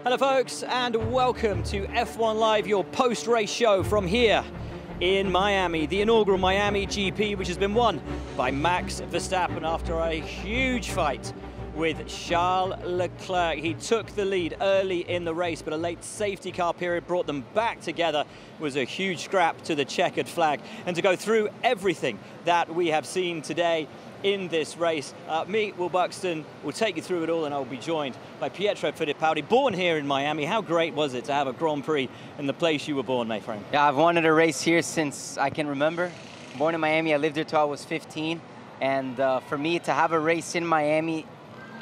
Hello folks, and welcome to F1 Live, your post-race show from here in Miami, the inaugural Miami GP, which has been won by Max Verstappen after a huge fight with Charles Leclerc. He took the lead early in the race, but a late safety car period brought them back together. It was a huge scrap to the checkered flag. And to go through everything that we have seen today in this race, me, Will Buxton, will take you through it all, and I'll be joined by Pietro Fittipaldi, born here in Miami. How great was it to have a Grand Prix in the place you were born, my friend? Yeah, I've wanted a race here since I can remember. Born in Miami, I lived here till I was 15. And for me to have a race in Miami,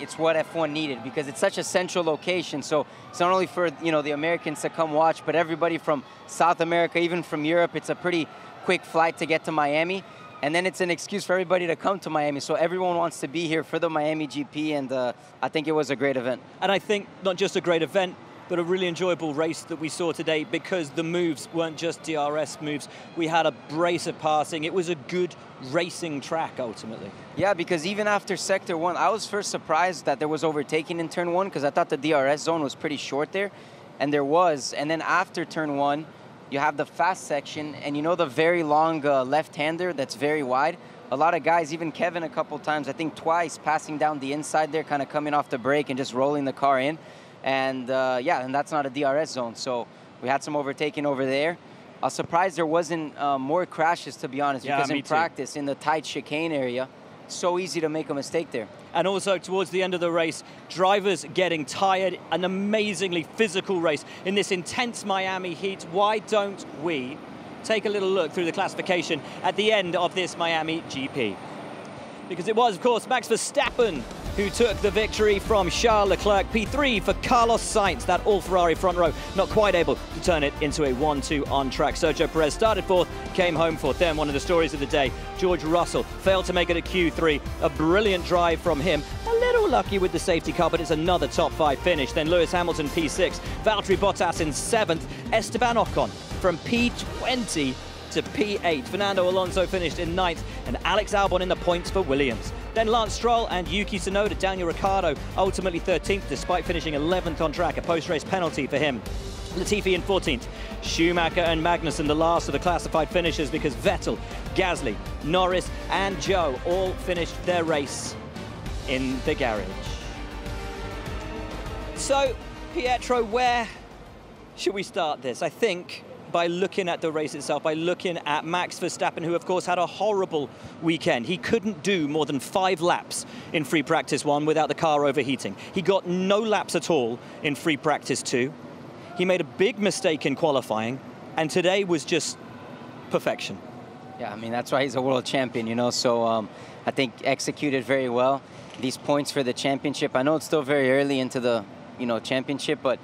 it's what F1 needed, because it's such a central location. So it's not only for the Americans to come watch, but everybody from South America, even from Europe. It's a pretty quick flight to get to Miami. And then it's an excuse for everybody to come to Miami. So everyone wants to be here for the Miami GP, and I think it was a great event. And I think not just a great event, but a really enjoyable race that we saw today, because the moves weren't just DRS moves. We had a brace of passing. It was a good racing track, ultimately. Yeah, because even after Sector 1, I was first surprised that there was overtaking in Turn 1, because I thought the DRS zone was pretty short there, and there was. And then after Turn 1, you have the fast section, and the very long left-hander that's very wide. A lot of guys, even Kevin a couple times, I think twice, passing down the inside there, kind of coming off the brake and just rolling the car in. And yeah, and that's not a DRS zone, so we had some overtaking over there. I was surprised there wasn't more crashes, to be honest, because in practice, in the tight chicane area, it's so easy to make a mistake there. And also towards the end of the race, drivers getting tired, an amazingly physical race in this intense Miami heat. Why don't we take a little look through the classification at the end of this Miami GP? Because it was, of course, Max Verstappen who took the victory from Charles Leclerc. P3 for Carlos Sainz, that all-Ferrari front row, not quite able to turn it into a 1-2 on track. Sergio Perez started fourth, came home fourth. Then one of the stories of the day, George Russell failed to make it at Q3. A brilliant drive from him. A little lucky with the safety car, but it's another top 5 finish. Then Lewis Hamilton, P6. Valtteri Bottas in 7th. Esteban Ocon from P20 to P8. Fernando Alonso finished in 9th, and Alex Albon in the points for Williams. Then Lance Stroll and Yuki Tsunoda. Daniel Ricciardo ultimately 13th, despite finishing 11th on track. A post-race penalty for him. Latifi in 14th. Schumacher and Magnussen, the last of the classified finishers, because Vettel, Gasly, Norris and Zhou all finished their race in the garage. So, Pietro, where should we start this? I think by looking at the race itself, by looking at Max Verstappen, who of course had a horrible weekend. He couldn't do more than 5 laps in free practice 1 without the car overheating. He got no laps at all in free practice 2. He made a big mistake in qualifying, and today was just perfection. Yeah, I mean, that's why he's a world champion, so I think executed very well. These points for the championship, I know it's still very early into the championship, but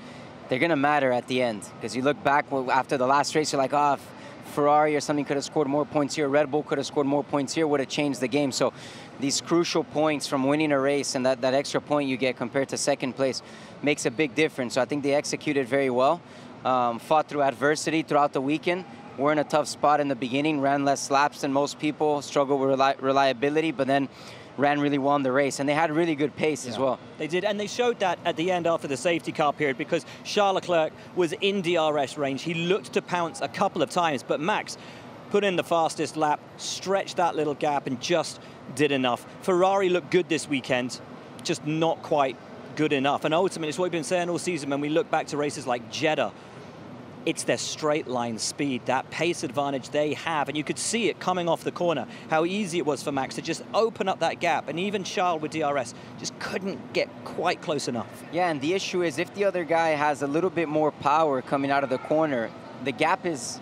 they're going to matter at the end, because you look back after the last race, you're like, Ferrari or something could have scored more points here, Red Bull could have scored more points here, would have changed the game. So these crucial points from winning a race, and that extra point you get compared to second place makes a big difference. So I think they executed very well, fought through adversity throughout the weekend. We're in a tough spot in the beginning, ran less laps than most people, struggled with reliability, but then ran really well in the race, and they had really good pace as well. They did, and they showed that at the end after the safety car period, because Charles Leclerc was in DRS range. He looked to pounce a couple of times, but Max put in the fastest lap, stretched that little gap, and just did enough. Ferrari looked good this weekend, just not quite good enough. And ultimately, it's what we've been saying all season when we look back to races like Jeddah. It's their straight line speed, that pace advantage they have. And you could see it coming off the corner, how easy it was for Max to just open up that gap. And even Charles with DRS just couldn't get quite close enough. Yeah, and the issue is if the other guy has a little bit more power coming out of the corner, the gap is,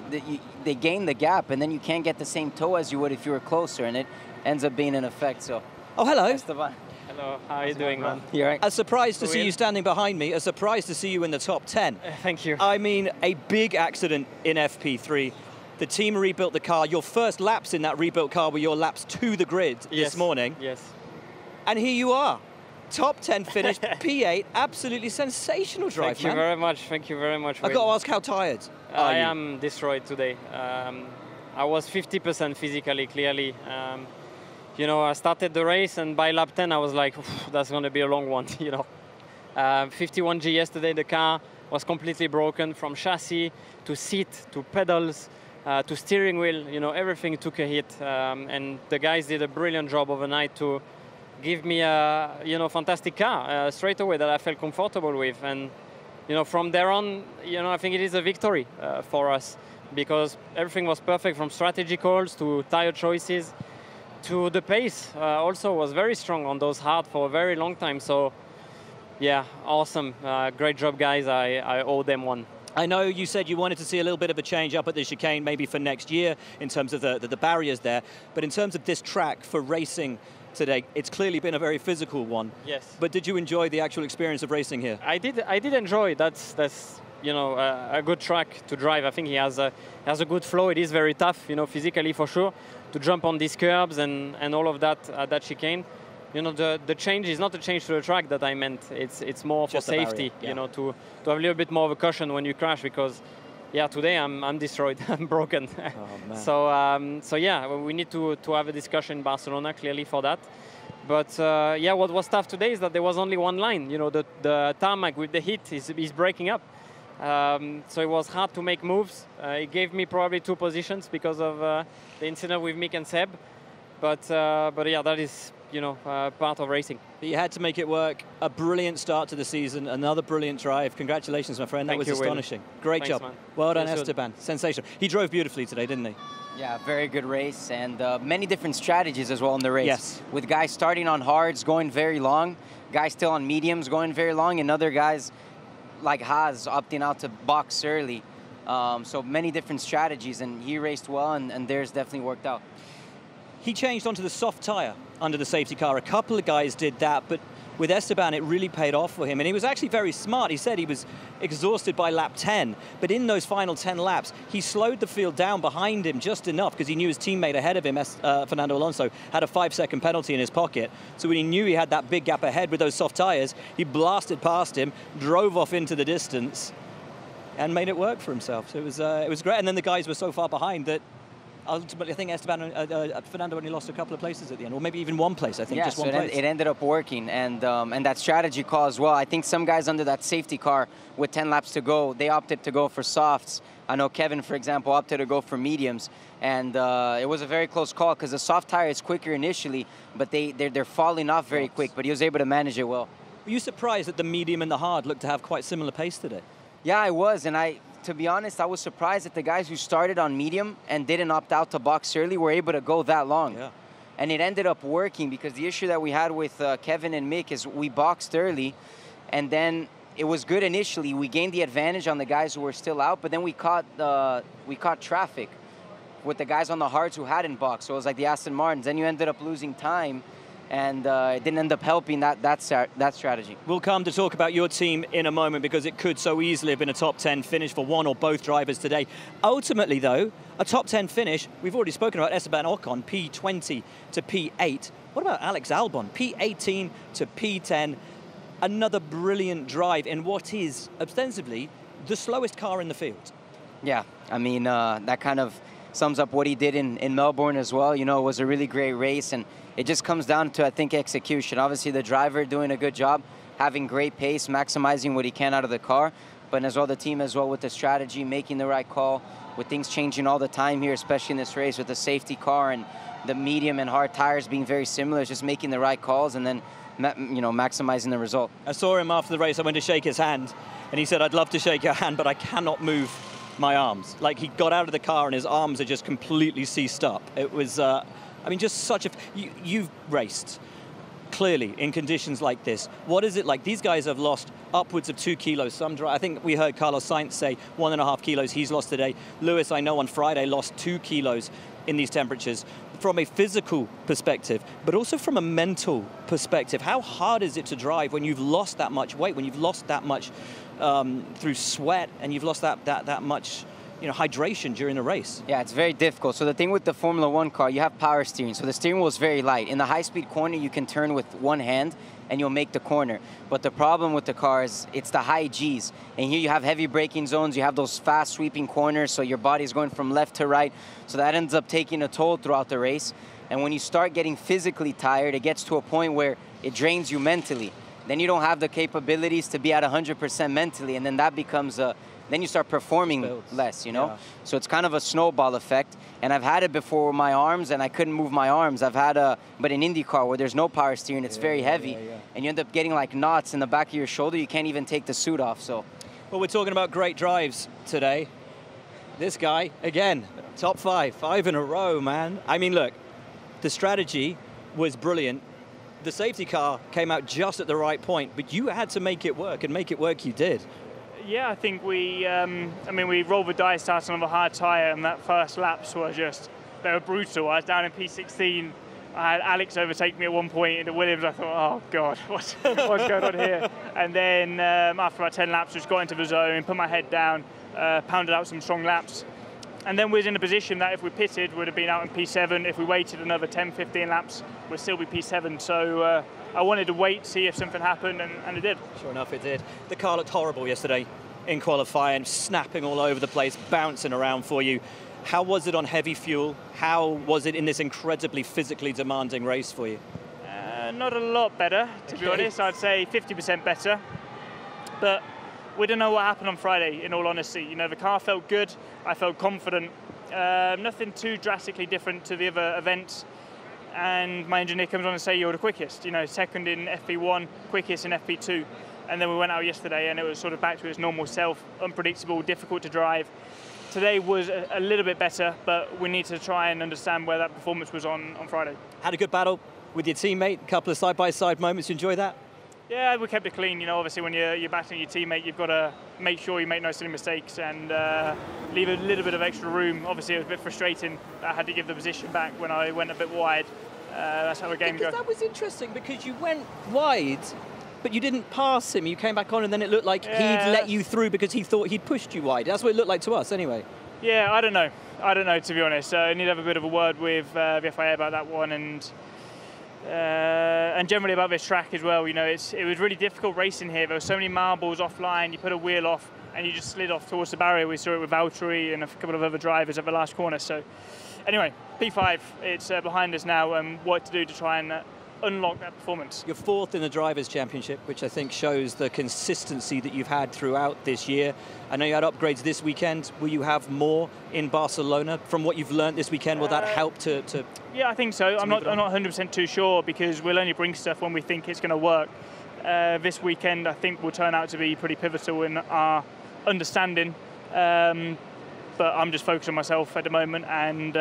they gain the gap, and then you can't get the same toe as you would if you were closer, and it ends up being an effect. So, oh, hello. Esteban. Hello, how are you doing, man? You all right? A surprise to see you standing behind me, a surprise to see you in the top 10. Thank you. I mean, a big accident in FP3. The team rebuilt the car. Your first laps in that rebuilt car were your laps to the grid this morning. Yes. And here you are. Top 10 finish, P8, absolutely sensational drive, Thank you very much, thank you very much. I've got to ask, how tired are you? I am destroyed today. I was 50% physically, clearly. I started the race, and by lap 10, I was like, that's going to be a long one, 51G yesterday, the car was completely broken from chassis to seat to pedals to steering wheel. You know, everything took a hit, and the guys did a brilliant job overnight to give me a fantastic car straight away that I felt comfortable with. And from there on, I think it is a victory for us, because everything was perfect, from strategy calls to tire choices to the pace. Also was very strong on those hard for a very long time. So yeah, awesome. Great job, guys. I owe them one. I know you said you wanted to see a little bit of a change up at the chicane, maybe for next year, in terms of the barriers there. But in terms of this track for racing today, it's clearly been a very physical one. Yes. But did you enjoy the actual experience of racing here? I did enjoy. That's a good track to drive. I think he has a good flow. It is very tough, physically for sure, to jump on these curbs and all of that that chicane. The change is not a change to the track that I meant. It's more for safety, to have a little bit more of a caution when you crash, because today I'm destroyed. I'm broken. Oh, man. So yeah, we need to have a discussion in Barcelona, clearly, for that. But what was tough today is that there was only one line. The tarmac with the heat is breaking up. So it was hard to make moves. It gave me probably 2 positions because of the incident with Mick and Seb. But yeah, that is part of racing. But you had to make it work. A brilliant start to the season, another brilliant drive. Congratulations, my friend. That was astonishing. Great job. Man. Well done, Esteban. Sensational. He drove beautifully today, didn't he? Yeah, very good race, and many different strategies as well in the race. Yes. With guys starting on hards, going very long, guys still on mediums, going very long, and other guys like Haas opting out to box early. So many different strategies, and he raced well, and theirs definitely worked out. He changed onto the soft tire under the safety car. A couple of guys did that, but with Esteban, it really paid off for him. And he was actually very smart. He said he was exhausted by lap 10, but in those final 10 laps, he slowed the field down behind him just enough, because he knew his teammate ahead of him, Fernando Alonso, had a 5-second penalty in his pocket. So when he knew he had that big gap ahead with those soft tires, he blasted past him, drove off into the distance, and made it work for himself. So it was great. And then the guys were so far behind that ultimately, I think Fernando only lost a couple of places at the end, or maybe even one place, I think, just one place. It ended up working, and that strategy call as well. I think some guys under that safety car with 10 laps to go, they opted to go for softs. I know Kevin, for example, opted to go for mediums, and it was a very close call, because the soft tire is quicker initially, but they're falling off very quick, but he was able to manage it well. Were you surprised that the medium and the hard looked to have quite similar pace today? Yeah, I was, and to be honest, I was surprised that the guys who started on medium and didn't opt out to box early were able to go that long. Yeah. And it ended up working, because the issue that we had with Kevin and Mick is we boxed early, and then it was good initially. We gained the advantage on the guys who were still out, but then we caught traffic with the guys on the hards who hadn't boxed. So it was like the Aston Martins. Then you ended up losing time, and it didn't end up helping that strategy. We'll come to talk about your team in a moment, because it could so easily have been a top 10 finish for one or both drivers today. Ultimately, though, a top 10 finish, we've already spoken about Esteban Ocon, P20 to P8. What about Alex Albon, P18 to P10? Another brilliant drive in what is ostensibly the slowest car in the field. Yeah, I mean, that kind of sums up what he did in Melbourne as well. It was a really great race, and it just comes down to, I think, execution. Obviously, the driver doing a good job, having great pace, maximizing what he can out of the car, but as well the team as well with the strategy, making the right call, with things changing all the time here, especially in this race with the safety car and the medium and hard tires being very similar, just making the right calls and then maximizing the result. I saw him after the race. I went to shake his hand, and he said, "I'd love to shake your hand, but I cannot move my arms." Like, he got out of the car and his arms had just completely ceased up. It was, just such a... You've raced, clearly, in conditions like this. What is it like? These guys have lost upwards of 2 kilos. I think we heard Carlos Sainz say 1.5 kilos he's lost today. Lewis, I know, on Friday lost 2 kilos in these temperatures. From a physical perspective, but also from a mental perspective, how hard is it to drive when you've lost that much weight, when you've lost that much through sweat, and you've lost that much hydration during the race? Yeah, it's very difficult. So the thing with the Formula One car, you have power steering. So the steering wheel is very light. In the high-speed corner, you can turn with one hand and you'll make the corner. But the problem with the car is it's the high Gs. And here you have heavy braking zones. You have those fast sweeping corners. So your body's going from left to right. So that ends up taking a toll throughout the race. And when you start getting physically tired, it gets to a point where it drains you mentally. then you don't have the capabilities to be at 100% mentally, and then that becomes a, then you start performing less, you know? Yeah. So it's kind of a snowball effect, and I've had it before with my arms, and I couldn't move my arms. I've had but in IndyCar where there's no power steering, it's very heavy, and you end up getting like knots in the back of your shoulder. You can't even take the suit off, so. Well, we're talking about great drives today. This guy, again, top five in a row, man. I mean, look, the strategy was brilliant. The safety car came out just at the right point, but you had to make it work, and make it work you did. Yeah, I think we rolled the dice starting on a hard tyre, and that first laps were just, they were brutal. I was down in P16. I had Alex overtake me at one point in the Williams. I thought, oh God, what's going on here? And then after about 10 laps, just got into the zone, put my head down, pounded out some strong laps. And then we was in a position that if we pitted, would have been out in P7. If we waited another 10, 15 laps, we'd still be P7. So I wanted to wait, see if something happened, and it did. Sure enough, it did. The car looked horrible yesterday in qualifying, snapping all over the place, bouncing around for you. How was it on heavy fuel? How was it in this incredibly physically demanding race for you? Not a lot better, to be honest. I'd say 50% better. But we don't know what happened on Friday, in all honesty. You know, the car felt good. I felt confident. Nothing too drastically different to the other events. And my engineer comes on and says, you're the quickest. You know, second in FP1, quickest in FP2. And then we went out yesterday and it was sort of back to its normal self, unpredictable, difficult to drive. Today was a little bit better, but we need to try and understand where that performance was on Friday. Had a good battle with your teammate, a couple of side-by-side moments. You enjoy that? Yeah, we kept it clean. You know, obviously when you're battling your teammate, you've got to make sure you make no silly mistakes and leave a little bit of extra room. Obviously it was a bit frustrating. I had to give the position back when I went a bit wide. That's how the game goes. That was interesting because you went wide, but you didn't pass him. You came back on and then it looked like he'd let you through because he thought he'd pushed you wide. That's what it looked like to us anyway. Yeah, I don't know. I don't know, to be honest. I need to have a bit of a word with the FIA about that one and generally about this track as well. You know, it was really difficult racing here. There were so many marbles offline. You put a wheel off and you just slid off towards the barrier. We saw it with Valtteri and a couple of other drivers at the last corner. So anyway, P5, it's behind us now and what to do to try and unlock that performance. You're fourth in the Drivers' Championship, which I think shows the consistency that you've had throughout this year. I know you had upgrades this weekend. Will you have more in Barcelona? From what you've learned this weekend, will that help to Yeah, I think so. I'm not 100% too sure because we'll only bring stuff when we think it's going to work. This weekend, I think, will turn out to be pretty pivotal in our understanding. But I'm just focused on myself at the moment and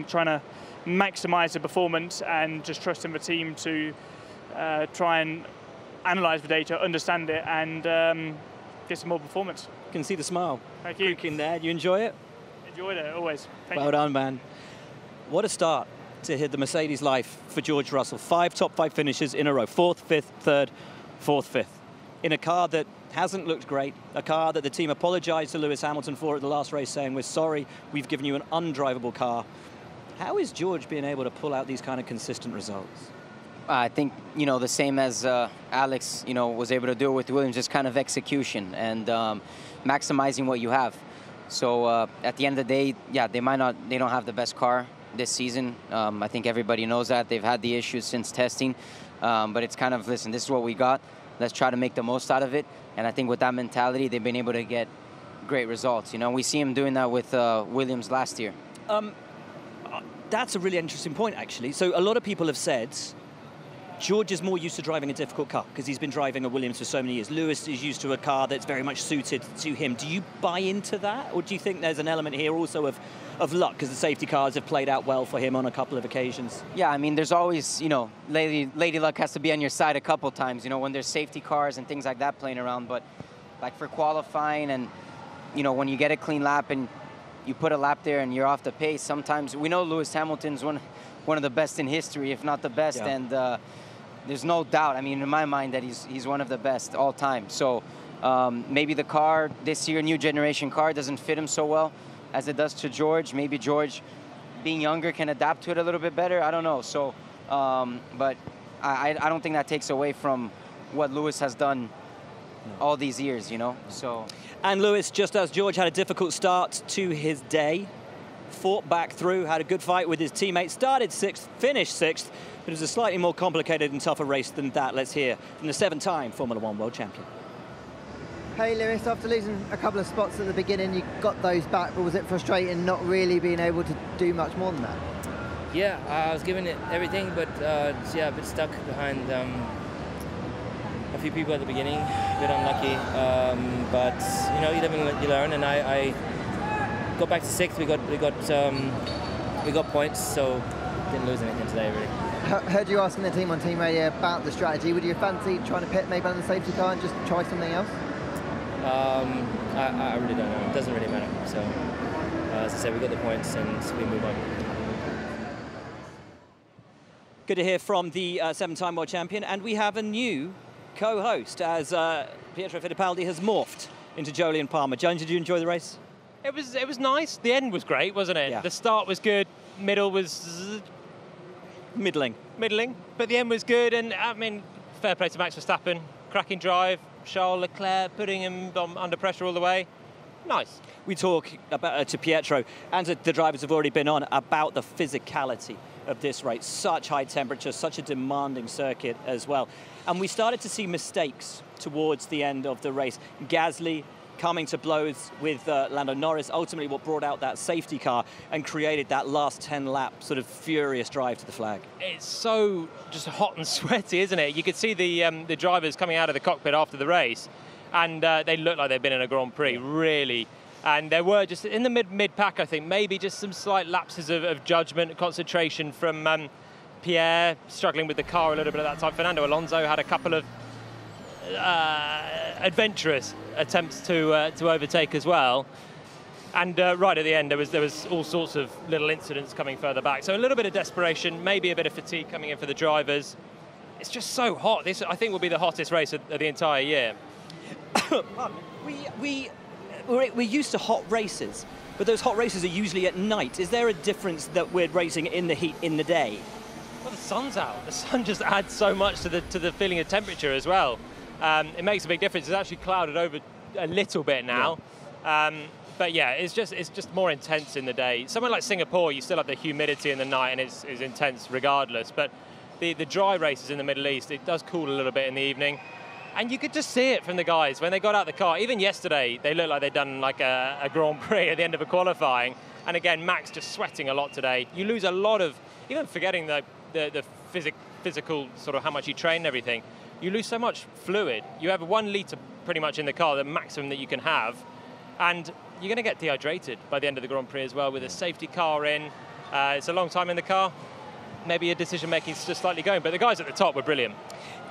trying to maximise the performance and just trusting the team to try and analyse the data, understand it, and get some more performance. You can see the smile. Thank you. In there. You enjoy it? Enjoyed it, always. Thank you. Well done, man. What a start to hit the Mercedes life for George Russell. 5 top 5 finishes in a row. 4th, 5th, 3rd, 4th, 5th. In a car that hasn't looked great, a car that the team apologised to Lewis Hamilton for at the last race, saying, we're sorry, we've given you an undrivable car. How is George being able to pull out these kind of consistent results? I think, you know, the same as Alex, you know, was able to do it with Williams, just kind of execution and maximizing what you have. So at the end of the day, yeah, they don't have the best car this season. I think everybody knows that. They've had the issues since testing, but it's kind of, listen, this is what we got. Let's try to make the most out of it. And I think with that mentality, they've been able to get great results. You know, we see him doing that with Williams last year. That's a really interesting point, actually. So a lot of people have said George is more used to driving a difficult car because he's been driving a Williams for so many years. Lewis is used to a car that's very much suited to him. Do you buy into that? Or do you think there's an element here also of luck because the safety cars have played out well for him on a couple of occasions? Yeah, I mean, there's always, you know, lady luck has to be on your side a couple times, you know, when there's safety cars and things like that playing around. But like for qualifying and, you know, when you get a clean lap and you put a lap there and you're off the pace, sometimes we know Lewis Hamilton's one of the best in history, if not the best. Yeah. And there's no doubt, I mean, in my mind, that he's one of the best all time. So maybe the car this year, new generation car, doesn't fit him so well as it does to George. Maybe George, being younger, can adapt to it a little bit better. I don't know. So, but I don't think that takes away from what Lewis has done all these years, you know. So. And Lewis, just as George had a difficult start to his day, fought back through, had a good fight with his teammates, started 6th, finished 6th, but it was a slightly more complicated and tougher race than that. Let's hear from the 7-time Formula 1 world champion. Hey Lewis, after losing a couple of spots at the beginning, you got those back, but was it frustrating not really being able to do much more than that? Yeah, I was giving it everything, but yeah, a bit stuck behind a few people at the beginning, a bit unlucky. But you know, you live and you learn, and I got back to 6th. We got points, so didn't lose anything today really. Heard you asking the team on team radio about the strategy. Would you fancy trying to pit maybe on the safety car and just try something else? I really don't know. It doesn't really matter. So as I said, we got the points and we move on. Good to hear from the 7-time world champion, and we have a new co-host as Pietro Fittipaldi has morphed into Jolyon Palmer. Jones, did you enjoy the race? It was nice. The end was great, wasn't it? Yeah. The start was good. Middle was Middling. but the end was good. And I mean, fair play to Max Verstappen. Cracking drive. Charles Leclerc putting him under pressure all the way. Nice. We talk about to Pietro and the drivers have already been on about the physicality of this race. Such high temperature, such a demanding circuit as well. And we started to see mistakes towards the end of the race. Gasly coming to blows with Lando Norris, ultimately what brought out that safety car and created that last 10 lap sort of furious drive to the flag. It's so just hot and sweaty, isn't it? You could see the drivers coming out of the cockpit after the race, and they looked like they'd been in a Grand Prix, really. And there were just in the mid-pack, I think, maybe just some slight lapses of judgment, concentration from Pierre, struggling with the car a little bit at that time. Fernando Alonso had a couple of adventurous attempts to overtake as well. And right at the end, there was all sorts of little incidents coming further back. So a little bit of desperation, maybe a bit of fatigue coming in for the drivers. It's just so hot. This, I think, will be the hottest race of the entire year. We're used to hot races, but those hot races are usually at night. Is there a difference that we're racing in the heat in the day? Well, the sun's out. The sun just adds so much to the feeling of temperature as well. It makes a big difference. It's actually clouded over a little bit now. Yeah. But yeah, it's just more intense in the day. Somewhere like Singapore, you still have the humidity in the night and it's intense regardless. But the dry races in the Middle East, it does cool a little bit in the evening. And you could just see it from the guys when they got out the car. Even yesterday, they looked like they'd done like a Grand Prix at the end of a qualifying. And again, Max just sweating a lot today. You lose a lot of, even forgetting the physical sort of how much you train and everything, you lose so much fluid. You have 1 litre pretty much in the car, the maximum that you can have. And you're going to get dehydrated by the end of the Grand Prix as well with a safety car in. It's a long time in the car. Maybe a decision-making is just slightly going, but the guys at the top were brilliant.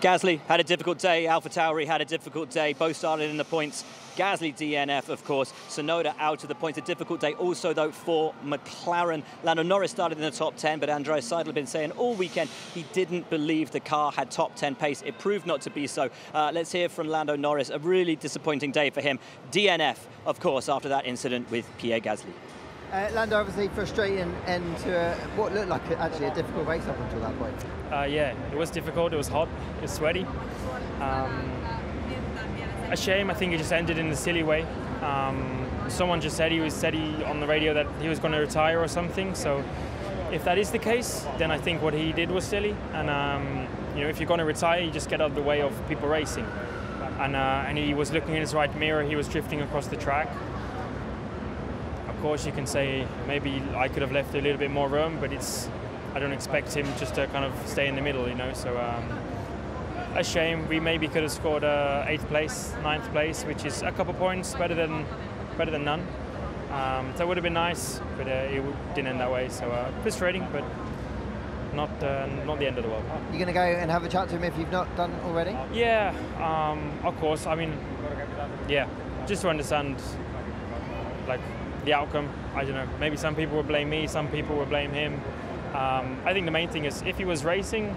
Gasly had a difficult day, AlphaTauri had a difficult day, both started in the points. Gasly DNF, of course, Tsunoda out of the points. A difficult day also, though, for McLaren. Lando Norris started in the top 10, but Andreas Seidl had been saying all weekend he didn't believe the car had top 10 pace. It proved not to be so. Let's hear from Lando Norris. A really disappointing day for him. DNF, of course, after that incident with Pierre Gasly. Lando, obviously frustrating end to what looked like actually a difficult race up until that point. Yeah, it was difficult, it was hot, it was sweaty. A shame, I think it just ended in a silly way. Someone just said on the radio that he was going to retire or something, so if that is the case, then I think what he did was silly. And you know, if you're going to retire, you just get out of the way of people racing. And he was looking in his right mirror, he was drifting across the track. Of course, you can say maybe I could have left a little bit more room, but I don't expect him just to kind of stay in the middle, you know. So a shame. We maybe could have scored 8th place, 9th place, which is a couple points better than none. So it would have been nice, but it didn't end that way. So frustrating, but not the end of the world. You're going to go and have a chat to him if you've not done already? Yeah, of course. I mean, yeah, just to understand, like, the outcome. I don't know, maybe some people will blame me, some people will blame him. I think the main thing is if he was racing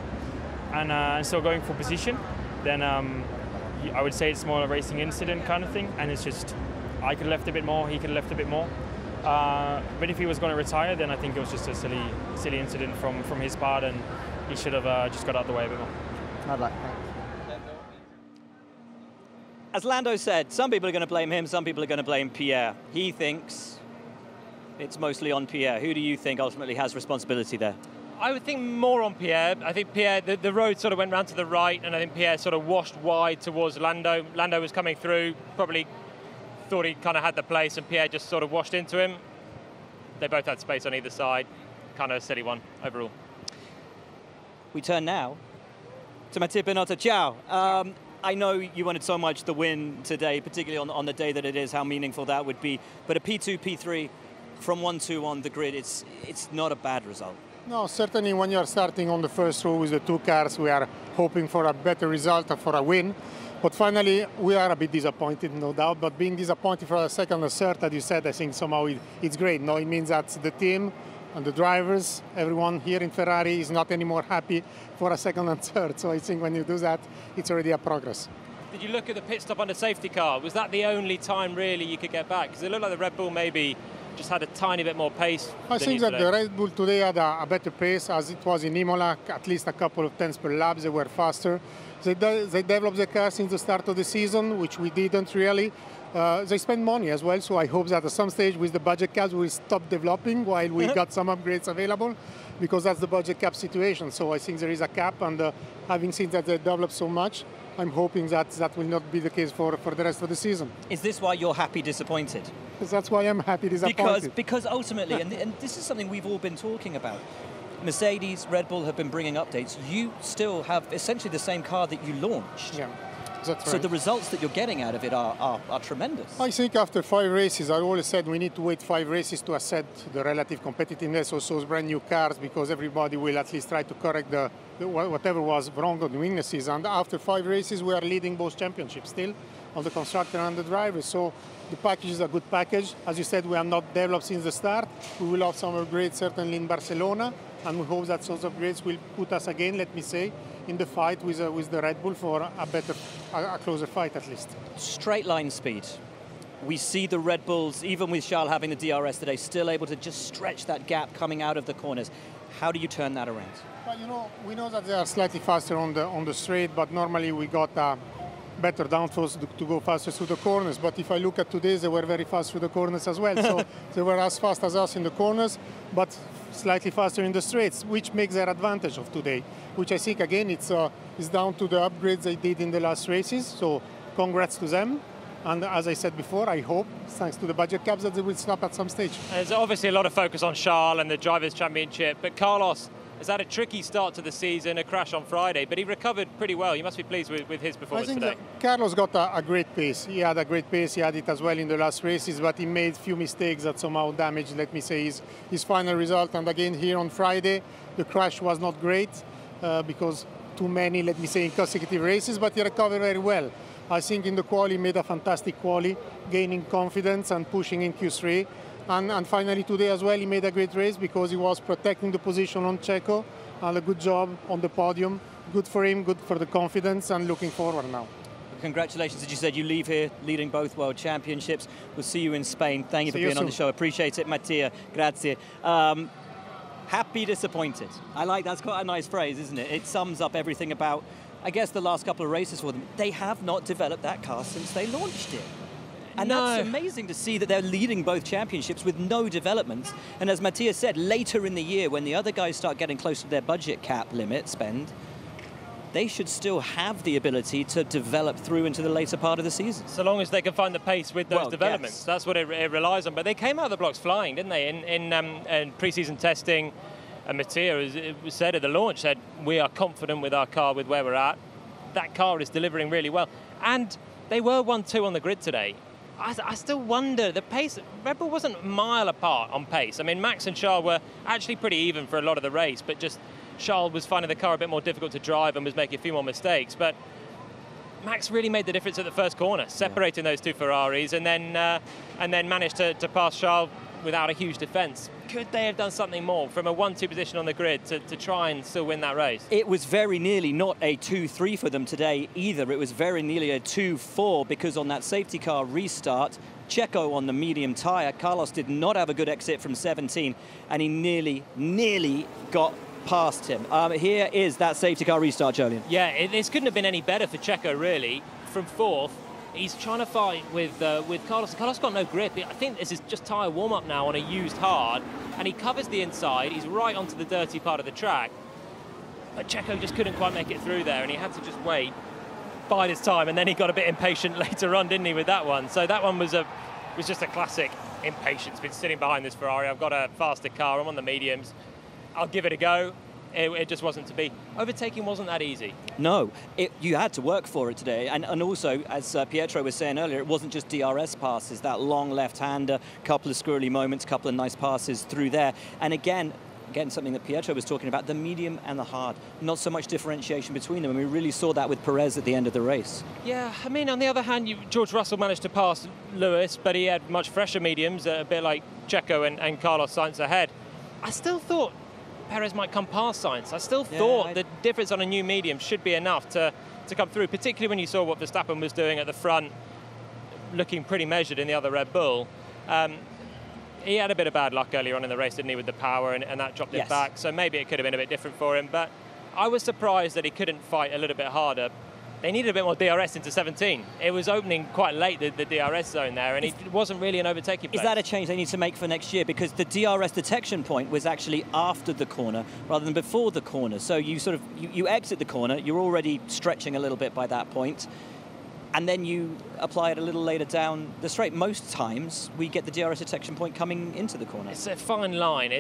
and still going for position, then I would say it's more a racing incident kind of thing, and it's just I could have left a bit more, he could have left a bit more. But if he was going to retire, then I think it was just a silly incident from his part, and he should have just got out of the way a bit more. I'd like thanks. As Lando said, some people are going to blame him, some people are going to blame Pierre. He thinks it's mostly on Pierre. Who do you think ultimately has responsibility there? I would think more on Pierre. I think Pierre, the road sort of went round to the right, and I think Pierre sort of washed wide towards Lando. Lando was coming through, probably thought he kind of had the place, and Pierre just sort of washed into him. They both had space on either side. Kind of a silly one overall. We turn now to Mattia Binotto. Ciao. I know you wanted so much the win today, particularly on the day that it is, how meaningful that would be. But a P2, P3 from 1-2 on the grid, it's not a bad result. No, certainly when you're starting on the first row with the two cars, we are hoping for a better result or for a win. But finally, we are a bit disappointed, no doubt. But being disappointed for a second or third, as you said, I think somehow it's great. No, it means that the team and the drivers, everyone here in Ferrari is not anymore happy for a second and third. So I think when you do that, it's already a progress. Did you look at the pit stop under safety car? Was that the only time really you could get back? Because it looked like the Red Bull maybe just had a tiny bit more pace. I think that the Red Bull today had a better pace as it was in Imola, at least a couple of tenths per lap. They were faster. They developed the car since the start of the season, which we didn't really. They spend money as well, so I hope that at some stage with the budget caps we'll stop developing while we got some upgrades available, because that's the budget cap situation. So I think there is a cap, and having seen that they developed so much, I'm hoping that that will not be the case for the rest of the season. Is this why you're happy disappointed? Because that's why I'm happy disappointed. Because ultimately, and this is something we've all been talking about, Mercedes, Red Bull have been bringing updates. You still have essentially the same car that you launched. Yeah. That's so right. the results that you're getting out of it are tremendous. I think after 5 races, I always said we need to wait 5 races to assess the relative competitiveness of those brand new cars, because everybody will at least try to correct whatever was wrong on the weaknesses. And after 5 races, we are leading both championships still on the constructor and the drivers. So the package is a good package. As you said, we have not developed since the start. We will have some upgrades certainly in Barcelona, and we hope that those upgrades will put us again, let me say, in the fight with the Red Bull for a closer fight at least. Straight line speed. We see the Red Bulls, even with Charles having the DRS today, still able to just stretch that gap coming out of the corners. How do you turn that around? Well, we know that they are slightly faster on the straight, but normally we got better downforce to go faster through the corners. But if I look at today, they were very fast through the corners as well. So they were as fast as us in the corners, but slightly faster in the straights, which makes their advantage of today, which I think, again, it's down to the upgrades they did in the last races. So congrats to them. And as I said before, I hope, thanks to the budget caps, that they will stop at some stage. There's obviously a lot of focus on Charles and the Drivers' Championship, but Carlos has had a tricky start to the season, a crash on Friday, but he recovered pretty well. You must be pleased with his performance today. I think Carlos got a great pace. He had a great pace. He had it as well in the last races, but he made a few mistakes that somehow damaged, let me say, his final result. And again, here on Friday, the crash was not great because too many, let me say, in consecutive races, but he recovered very well. I think in the quali, he made a fantastic quali, gaining confidence and pushing in Q3. And finally today as well, he made a great race because he was protecting the position on Checo, and a good job on the podium. Good for him, good for the confidence, and looking forward now. Congratulations, as you said, you leave here leading both World Championships. We'll see you in Spain. Thank you for being on the show. Appreciate it, Mattia. Grazie. Happy disappointed. I like that's quite a nice phrase, isn't it? It sums up everything about, I guess, the last couple of races for them. They have not developed that car since they launched it. And that's amazing to see that they're leading both championships with no developments. And as Mattia said, later in the year, when the other guys start getting close to their budget cap limit spend, they should still have the ability to develop through into the later part of the season. So long as they can find the pace with those developments. Yes. That's what it relies on. But they came out of the blocks flying, didn't they? In pre-season testing, Mattia, as it was said at the launch, said, we are confident with our car, with where we're at. That car is delivering really well. And they were 1-2 on the grid today. I still wonder, the pace, Red Bull wasn't a mile apart on pace. I mean, Max and Charles were actually pretty even for a lot of the race, but just Charles was finding the car a bit more difficult to drive and was making a few more mistakes. But Max really made the difference at the first corner, separating those two Ferraris, and then managed to pass Charles without a huge defence. Could they have done something more from a 1-2 position on the grid to try and still win that race? It was very nearly not a 2-3 for them today either. It was very nearly a 2-4 because on that safety car restart, Checo on the medium tyre, Carlos did not have a good exit from 17, and he nearly got past him. Here is that safety car restart, Jolien. Yeah, this couldn't have been any better for Checo, really. From fourth, He's trying to fight with Carlos. Carlos got no grip. I think this is just tyre warm-up now on a used hard, and he covers the inside. He's right onto the dirty part of the track. But Checo just couldn't quite make it through there, and he had to just wait, bide his time, and then he got a bit impatient later on, didn't he, with that one? So that one was just a classic impatience. Been sitting behind this Ferrari. I've got a faster car. I'm on the mediums. I'll give it a go. It just wasn't to be. Overtaking wasn't that easy. No, you had to work for it today. And also, as Pietro was saying earlier, it wasn't just DRS passes, that long left-hander, couple of squirrely moments, couple of nice passes through there. And again, something that Pietro was talking about, the medium and the hard. Not so much differentiation between them. And we really saw that with Perez at the end of the race. Yeah, I mean, on the other hand, George Russell managed to pass Lewis, but he had much fresher mediums, a bit like Checo and Carlos Sainz ahead. I still thought Perez might come past Sainz. I still thought the difference on a new medium should be enough to come through, particularly when you saw what Verstappen was doing at the front, looking pretty measured in the other Red Bull. He had a bit of bad luck earlier on in the race, didn't he, with the power, and that dropped it back. So maybe it could have been a bit different for him. But I was surprised that he couldn't fight a little bit harder. They needed a bit more DRS into 17. It was opening quite late, the DRS zone there, and it wasn't really an overtaking place. Is that a change they need to make for next year? Because the DRS detection point was actually after the corner rather than before the corner. So you you exit the corner, you're already stretching a little bit by that point, and then you apply it a little later down the straight. Most times we get the DRS detection point coming into the corner. It's a fine line.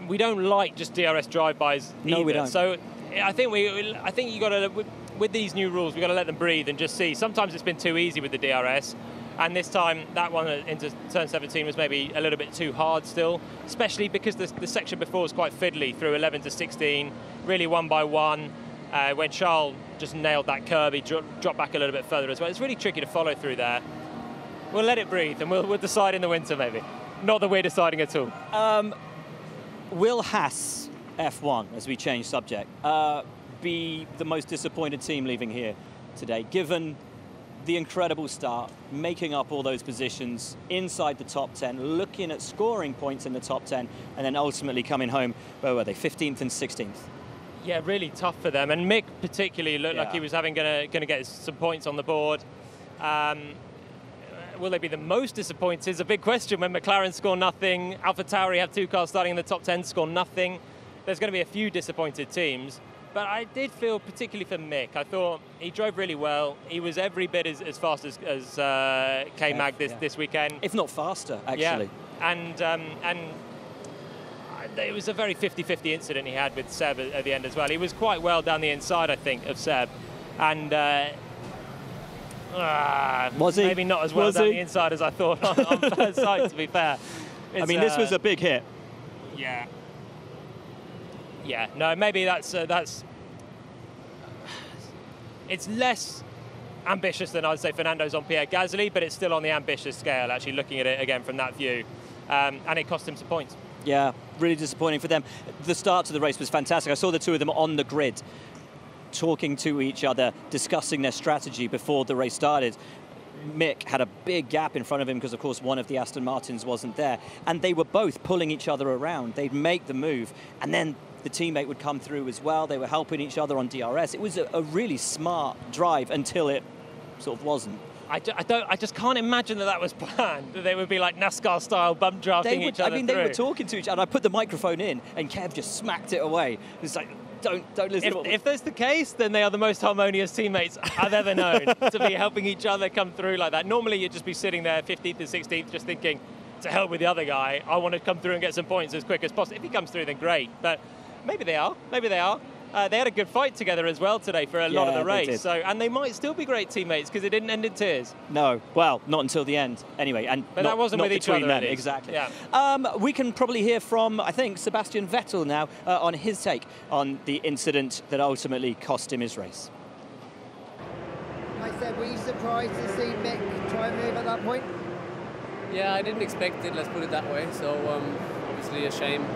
We don't like just DRS drive-bys either. No, we don't. So I think you got to, with these new rules, we've got to let them breathe and just see. Sometimes it's been too easy with the DRS, and this time that one into turn 17 was maybe a little bit too hard still, especially because the section before was quite fiddly through 11 to 16, really one by one. When Charles just nailed that curb, he dropped back a little bit further as well. It's really tricky to follow through there. We'll let it breathe, and we'll decide in the winter maybe. Not that we're deciding at all. Will Haas F1, as we change subject, be the most disappointed team leaving here today, given the incredible start, making up all those positions inside the top 10, looking at scoring points in the top 10, and then ultimately coming home, where were they, 15th and 16th? Yeah, really tough for them. And Mick particularly looked like he was going to get some points on the board. Will they be the most disappointed is a big question when McLaren score nothing. AlphaTauri have two cars starting in the top 10, score nothing. There's going to be a few disappointed teams. But I did feel, particularly for Mick, I thought he drove really well. He was every bit as fast as K-Mag this weekend. If not faster, actually. Yeah. And it was a very 50-50 incident he had with Seb at the end as well. He was quite well down the inside, I think, of Seb. And was he? Maybe not as well down the inside as I thought on first sight, to be fair. I mean, this was a big hit. Yeah. Yeah, no, maybe that's it's less ambitious than I'd say Fernando's on Pierre Gasly, but it's still on the ambitious scale, actually, looking at it again from that view. And it cost him some points. Yeah, really disappointing for them. The start to the race was fantastic. I saw the two of them on the grid, talking to each other, discussing their strategy before the race started. Mick had a big gap in front of him because, of course, one of the Aston Martins wasn't there. And they were both pulling each other around. They'd make the move, and then the teammate would come through as well. They were helping each other on DRS. It was a really smart drive until it sort of wasn't. I just can't imagine that was planned. That they would be like NASCAR-style bump drafting each other they were talking to each other. I put the microphone in, and Kev just smacked it away. It's like, don't listen. If that's the case, then they are the most harmonious teammates I've ever known, to be helping each other come through like that. Normally, you'd just be sitting there 15th and 16th just thinking, to hell with the other guy, I want to come through and get some points as quick as possible. If he comes through, then great. But maybe they are. Maybe they are. They had a good fight together as well today for a lot of the race. And they might still be great teammates because it didn't end in tears. No, well, not until the end. Anyway, but that wasn't with each other. Them. Exactly. Yeah. We can probably hear from, I think, Sebastian Vettel now on his take on the incident that ultimately cost him his race. I said, were you surprised to see Mick try and move at that point? Yeah, I didn't expect it, let's put it that way. So obviously a shame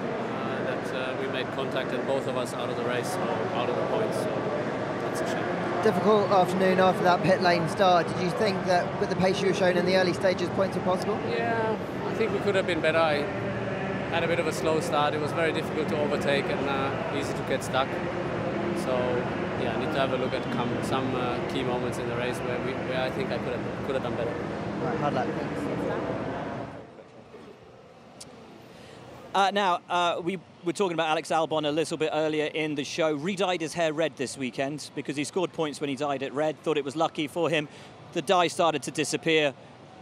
that we made contact and both of us out of the race, or out of the points. So that's a shame. Difficult afternoon after that pit lane start. Did you think that with the pace you were showing in the early stages, points were possible? Yeah, I think we could have been better. I had a bit of a slow start. It was very difficult to overtake and easy to get stuck. So yeah, I need to have a look at some key moments in the race where I think I could have done better. Right, hard luck. Now, we were talking about Alex Albon a little bit earlier in the show. Re-dyed his hair red this weekend because he scored points when he dyed it red. Thought it was lucky for him. The dye started to disappear.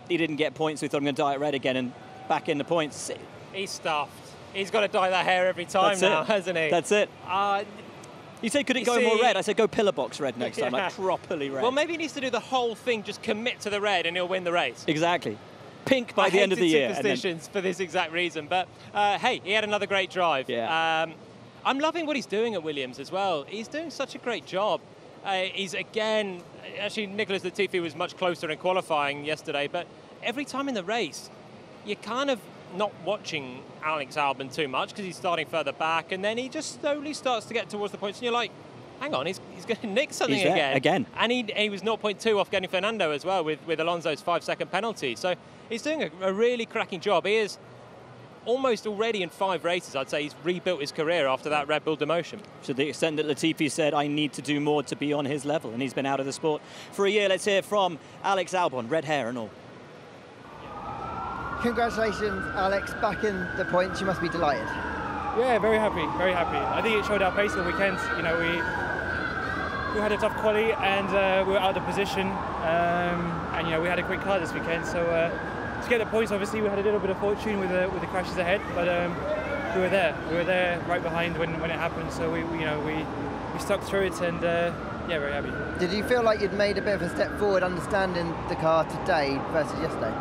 He didn't get points, so he thought, I'm going to dye it red again, and back in the points. He's stuffed. He's got to dye that hair every time now, hasn't he? That's it. You said, could it go more red? I said, go pillar box red next time, like properly red. Well, maybe he needs to do the whole thing, just commit to the red, and he'll win the race. Exactly. Pink by the end of the year. Superstitions for this exact reason, but hey, he had another great drive. Yeah. I'm loving what he's doing at Williams as well. He's doing such a great job. He's again, actually Nicholas Latifi was much closer in qualifying yesterday, but every time in the race, you're kind of not watching Alex Albon too much because he's starting further back, and then he just slowly starts to get towards the points, and you're like, hang on, he's going to nick something again. And he was 0.2 off getting Fernando as well with Alonso's 5-second penalty. So he's doing a really cracking job. He is almost already in 5 races, I'd say he's rebuilt his career after that Red Bull demotion. To the extent that Latifi said, I need to do more to be on his level, and he's been out of the sport for a year. Let's hear from Alex Albon, red hair and all. Congratulations, Alex, back in the points. You must be delighted. Yeah, very happy, very happy. I think it showed our pace all weekend. You know, we had a tough quali and we were out of position, and you know we had a quick car this weekend. So to get the points, obviously we had a little bit of fortune with the crashes ahead, but we were there. We were there right behind when it happened. So we stuck through it, and yeah, very happy. Did you feel like you'd made a bit of a step forward, understanding the car today versus yesterday?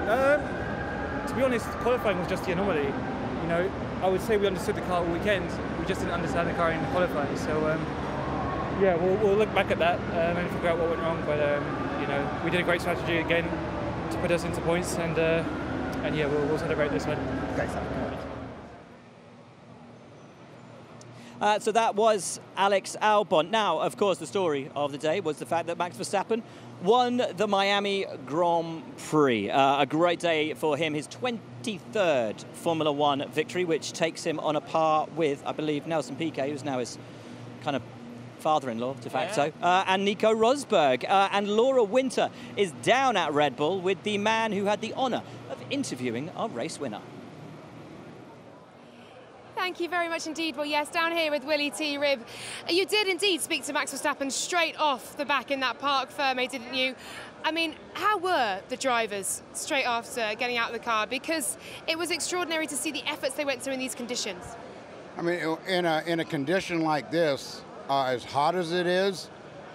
To be honest, qualifying was just the anomaly. You know, I would say we understood the car all weekend. We just didn't understand the car in qualifying. So yeah, we'll look back at that and figure out what went wrong. But you know, we did a great strategy again to put us into points, and yeah, we'll celebrate this one. Great stuff. So that was Alex Albon. Now, of course, the story of the day was the fact that Max Verstappen won the Miami Grand Prix. A great day for him, his 23rd Formula One victory, which takes him on a par with, I believe, Nelson Piquet, who's now his kind of father-in-law, de facto, and Nico Rosberg. And Laura Winter is down at Red Bull with the man who had the honour of interviewing our race winner. Thank you very much indeed. Well, yes, down here with Willie T. Rib, you did indeed speak to Max Verstappen straight off the back in that Parc Fermé, didn't you? I mean, how were the drivers straight after getting out of the car? Because it was extraordinary to see the efforts they went through in these conditions. I mean, in a condition like this, as hot as it is,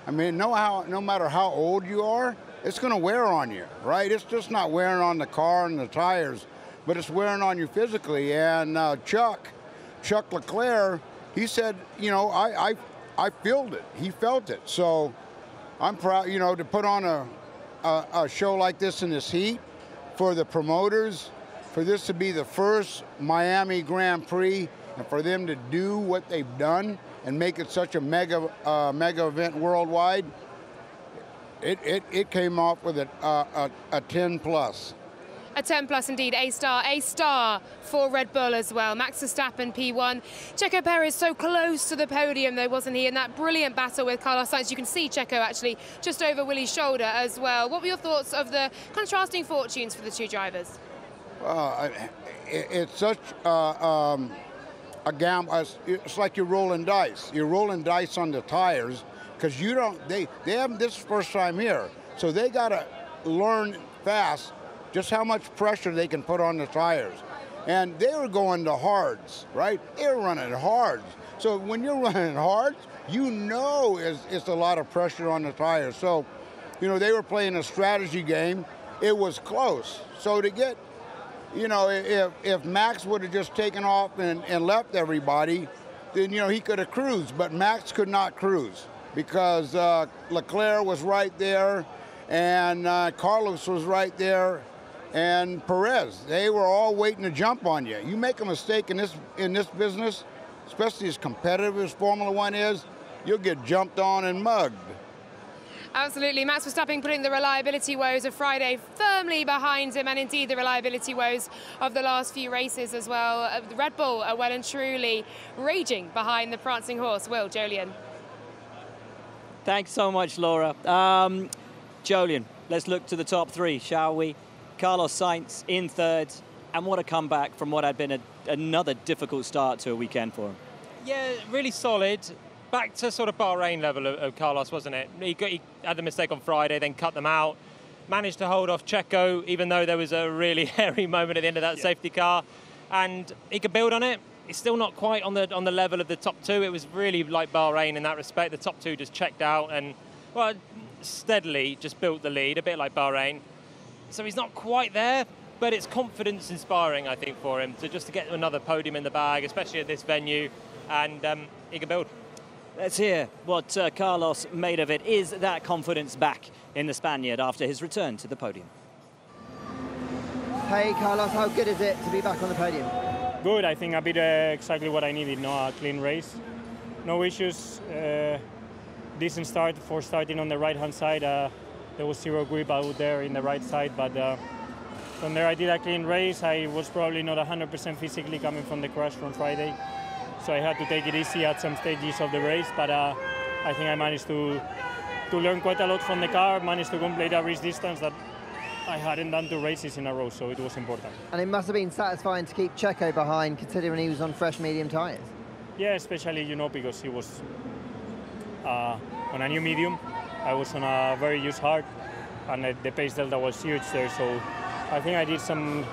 I mean, no matter how old you are, it's going to wear on you, right? It's just not wearing on the car and the tires, but it's wearing on you physically. And Chuck Leclerc, he said, you know, I felt it. He felt it. So I'm proud, you know, to put on a show like this in this heat for the promoters, for this to be the first Miami Grand Prix, and for them to do what they've done and make it such a mega event worldwide. It came off with a 10 plus. A 10 plus indeed, A star for Red Bull as well. Max Verstappen, P1. Checo Perez so close to the podium though, wasn't he? In that brilliant battle with Carlos Sainz. You can see Checo actually just over Willie's shoulder as well. What were your thoughts of the contrasting fortunes for the two drivers? It's such a gamble. It's like you're rolling dice. You're rolling dice on the tires because they haven't, this first time here. So they got to learn fast just how much pressure they can put on the tires. And they were going to hards, right? They were running hards. So when you're running hards, you know it's a lot of pressure on the tires. So, you know, they were playing a strategy game. It was close. So to get, you know, if Max would have just taken off and left everybody, then, you know, he could have cruised. But Max could not cruise because Leclerc was right there and Carlos was right there. And Perez, they were all waiting to jump on you. You make a mistake in this business, especially as competitive as Formula One is, you'll get jumped on and mugged. Absolutely. Max Verstappen putting the reliability woes of Friday firmly behind him, and indeed the reliability woes of the last few races as well. The Red Bull are well and truly raging behind the prancing horse. Will, Jolyon. Thanks so much, Laura. Jolyon, let's look to the top three, shall we? Carlos Sainz in third, and what a comeback from what had been another difficult start to a weekend for him. Yeah, really solid. Back to sort of Bahrain level of Carlos, wasn't it? He had the mistake on Friday, then cut them out. Managed to hold off Checo, even though there was a really hairy moment at the end of that safety car. And he could build on it. He's still not quite on the level of the top two. It was really like Bahrain in that respect. The top two just checked out and, well, steadily just built the lead, a bit like Bahrain. So he's not quite there, but it's confidence inspiring, I think, for him to get another podium in the bag, especially at this venue, and he can build. Let's hear what Carlos made of it. Is that confidence back in the Spaniard after his return to the podium? Hey, Carlos, how good is it to be back on the podium? Good, I think I did exactly what I needed, a clean race. No issues, decent start for starting on the right-hand side. There was zero grip out there in the right side, but from there I did a clean race. I was probably not 100% physically coming from the crash from Friday, so I had to take it easy at some stages of the race, but I think I managed to learn quite a lot from the car, managed to complete a race distance that I hadn't done 2 races in a row, so it was important. And it must have been satisfying to keep Checo behind, considering he was on fresh medium tyres. Yeah, especially, because he was on a new medium. I was on a very used hard, and the pace delta was huge there, so I think I did some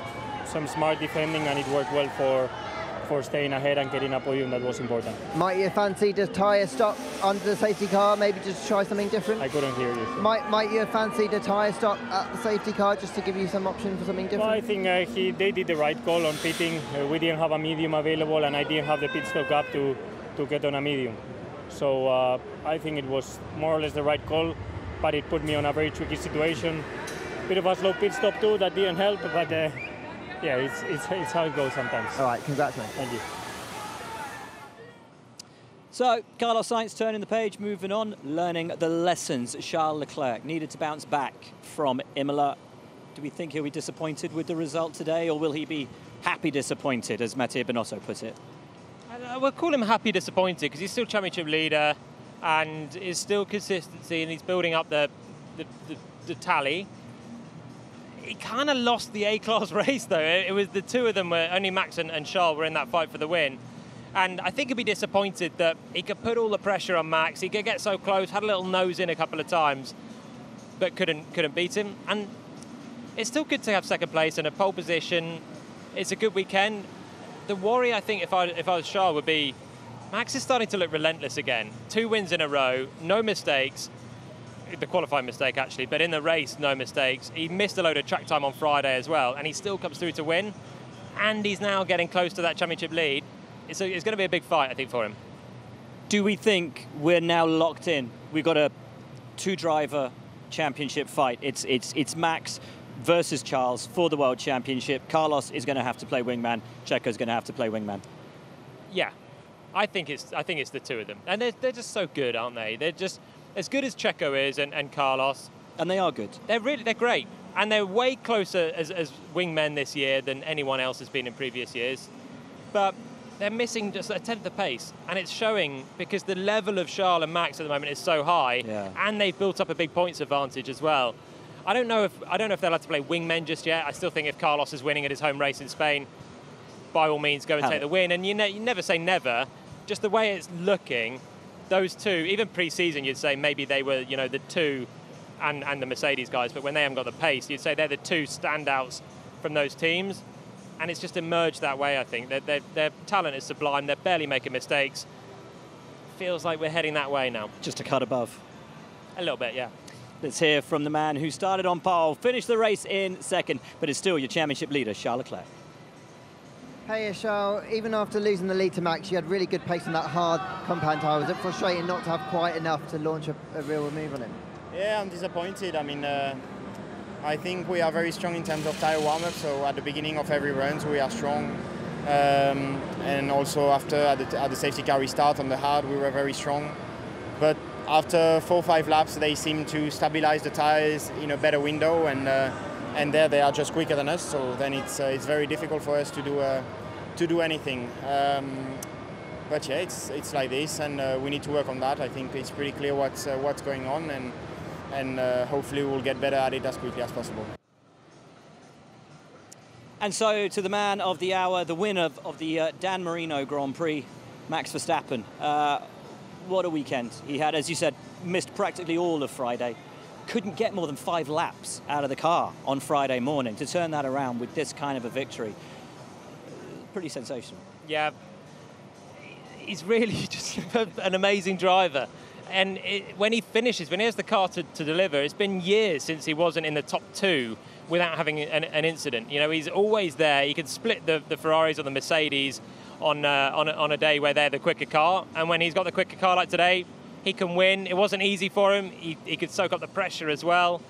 smart defending, and it worked well for staying ahead and getting a podium. That was important. Might you fancy the tyre stop under the safety car, maybe just try something different? I couldn't hear you. Might you fancy the tyre stop at the safety car just to give you some option for something different? Well, I think they did the right call on pitting. We didn't have a medium available, and I didn't have the pit stop gap to get on a medium. So I think it was more or less the right call, but it put me on a very tricky situation. Bit of a slow pit stop too, that didn't help, but yeah, it's how it goes sometimes. All right, congrats, mate. Thank you. So, Carlos Sainz turning the page, moving on, learning the lessons. Charles Leclerc needed to bounce back from Imola. Do we think he'll be disappointed with the result today, or will he be happy disappointed, as Mattia Binotto put it? We'll call him happy disappointed because he's still championship leader and is still consistency, and he's building up the tally. He kind of lost the A-class race, though. It was the two of them, where only Max and Charles were in that fight for the win. And I think he'd be disappointed that he could put all the pressure on Max. He could get so close, had a little nose in a couple of times, but couldn't beat him. And it's still good to have second place and a pole position. It's a good weekend. The worry, I think, if I was Charles, would be Max is starting to look relentless again. 2 wins in a row, no mistakes. The qualifying mistake, actually, but in the race, no mistakes. He missed a load of track time on Friday as well, and he still comes through to win. And he's now getting close to that championship lead. It's going to be a big fight, I think, for him. Do we think we're now locked in? We've got a 2-driver championship fight. It's Max versus Charles for the World Championship. Carlos is going to have to play wingman. Checo's going to have to play wingman. Yeah, I think it's the two of them, and they're just so good, aren't they? They're just as good as Checo is and Carlos. And they are good. They're great, and they're way closer as wingmen this year than anyone else has been in previous years. But they're missing just a tenth of pace, and it's showing because the level of Charles and Max at the moment is so high, and they've built up a big points advantage as well. I don't know if they'll have to play wingmen just yet. I still think if Carlos is winning at his home race in Spain, by all means go and take the win. And you never say never. Just the way it's looking, those two, even pre-season, you'd say maybe they were, the two and the Mercedes guys, but when they haven't got the pace, you'd say they're the two standouts from those teams. And it's just emerged that way, I think. Their talent is sublime. They're barely making mistakes. Feels like we're heading that way now. Just a cut above. A little bit, yeah. Let's hear from the man who started on pole, finished the race in second, but is still your championship leader, Charles Leclerc. Hey, Charles, even after losing the lead to Max, you had really good pace on that hard compound tyre. Was it frustrating not to have quite enough to launch a real move on him? Yeah, I'm disappointed. I mean, I think we are very strong in terms of tyre warm-up, so at the beginning of every run we are strong. And also after at the safety car restart on the hard, we were very strong. But after 4 or 5 laps, they seem to stabilize the tyres in a better window, and there they are just quicker than us. So then it's very difficult for us to do anything. but yeah, it's like this, and we need to work on that. I think it's pretty clear what's going on, and hopefully we'll get better at it as quickly as possible. And so to the man of the hour, the winner of the Dan Marino Grand Prix, Max Verstappen. What a weekend he had. As you said, missed practically all of Friday. Couldn't get more than 5 laps out of the car on Friday morning. To turn that around with this kind of a victory, pretty sensational. Yeah, he's really just an amazing driver. And when he finishes, when he has the car to deliver, it's been years since he wasn't in the top 2 without having an incident. You know, he's always there. He can split the Ferraris or the Mercedes on a day where they're the quicker car. And when he's got the quicker car like today, he can win. It wasn't easy for him. He could soak up the pressure as well.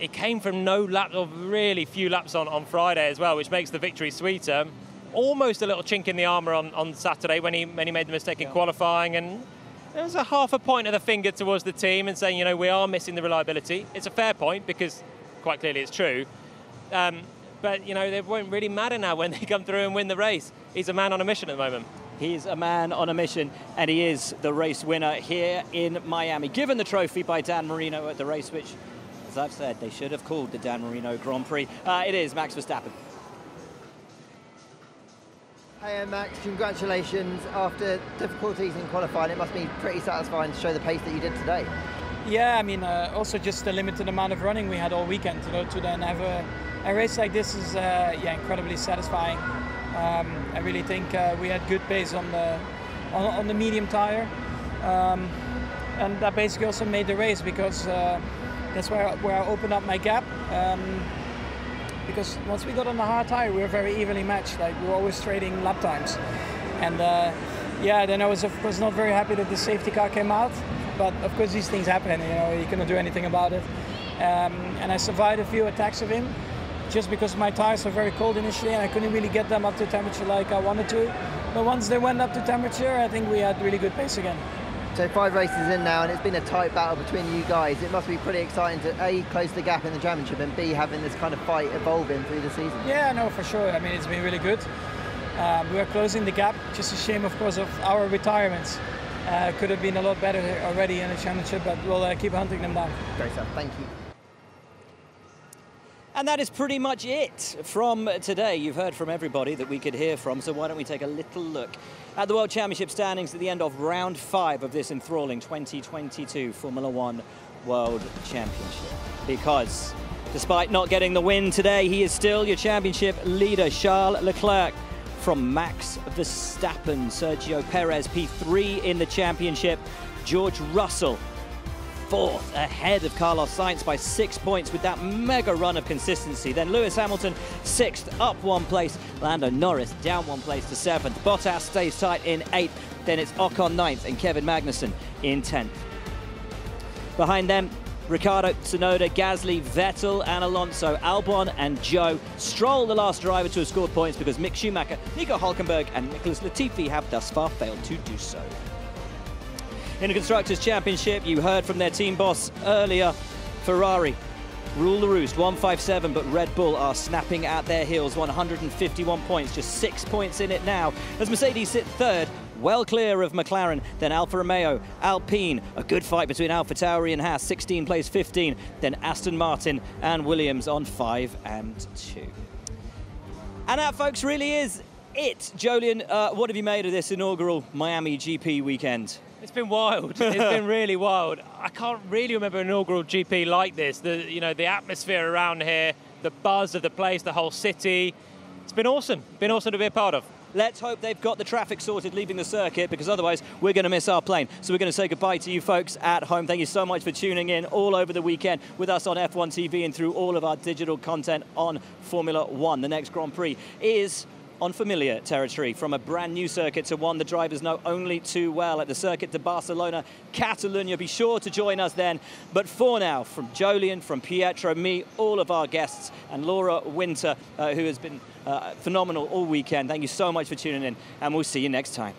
It came from no laps, or really few laps on Friday as well, which makes the victory sweeter. Almost a little chink in the armour on Saturday when he made the mistake in qualifying, and there was a half a point of the finger towards the team and saying, you know, we are missing the reliability. It's a fair point because quite clearly it's true. But, you know, it won't really matter now when they come through and win the race. He's a man on a mission at the moment. He's a man on a mission, and he is the race winner here in Miami. Given the trophy by Dan Marino at the race, which, as I've said, they should have called the Dan Marino Grand Prix. It is Max Verstappen. Hey Max, congratulations. After difficulties in qualifying, it must be pretty satisfying to show the pace that you did today. Yeah, I mean, also just the limited amount of running we had all weekend, you know, to then have a race like this is incredibly satisfying. I really think we had good pace on the medium tire, and that basically also made the race, because that's where I opened up my gap. Because once we got on the hard tire, we were very evenly matched. Like, we were always trading lap times, and then I was of course not very happy that the safety car came out. But of course these things happen, you know, you cannot do anything about it. And I survived a few attacks of him, just because my tires were very cold initially and I couldn't really get them up to temperature like I wanted to. But once they went up to temperature, I think we had really good pace again. So 5 races in now, and it's been a tight battle between you guys. It must be pretty exciting to A, close the gap in the championship, and B, having this kind of fight evolving through the season. Yeah, no, for sure. I mean, it's been really good. We are closing the gap. Just a shame, of course, of our retirements. Could have been a lot better already in the championship, but we'll keep hunting them down. Great stuff, thank you. And that is pretty much it from today. You've heard from everybody that we could hear from, so why don't we take a little look at the World Championship standings at the end of round 5 of this enthralling 2022 Formula One World Championship. Because despite not getting the win today, he is still your championship leader. Charles Leclerc from Max Verstappen. Sergio Perez, P3 in the championship. George Russell, 4th, ahead of Carlos Sainz by 6 points with that mega run of consistency. Then Lewis Hamilton, 6th, up 1 place. Lando Norris down 1 place to 7th. Bottas stays tight in 8th. Then it's Ocon 9th and Kevin Magnussen in 10th. Behind them, Ricciardo, Tsunoda, Gasly, Vettel and Alonso, Albon and Zhou. Stroll, the last driver to have scored points, because Mick Schumacher, Nico Hülkenberg and Nicholas Latifi have thus far failed to do so. In the Constructors' Championship, you heard from their team boss earlier. Ferrari rule the roost, 157, but Red Bull are snapping at their heels, 151 points, just 6 points in it now, as Mercedes sit 3rd, well clear of McLaren, then Alfa Romeo, Alpine, a good fight between AlphaTauri and Haas, 16 plays 15, then Aston Martin and Williams on 5 and 2. And that, folks, really is it. Jolien, what have you made of this inaugural Miami GP weekend? It's been wild. It's been really wild. I can't really remember an inaugural GP like this. The atmosphere around here, the buzz of the place, the whole city. It's been awesome. Been awesome to be a part of. Let's hope they've got the traffic sorted leaving the circuit, because otherwise we're going to miss our plane. So we're going to say goodbye to you folks at home. Thank you so much for tuning in all over the weekend with us on F1 TV and through all of our digital content on Formula One. The next Grand Prix is on familiar territory, from a brand new circuit to one the drivers know only too well, at the Circuit de Barcelona, Catalunya. Be sure to join us then. But for now, from Jolien, from Pietro, me, all of our guests, and Laura Winter, who has been phenomenal all weekend, thank you so much for tuning in, and we'll see you next time.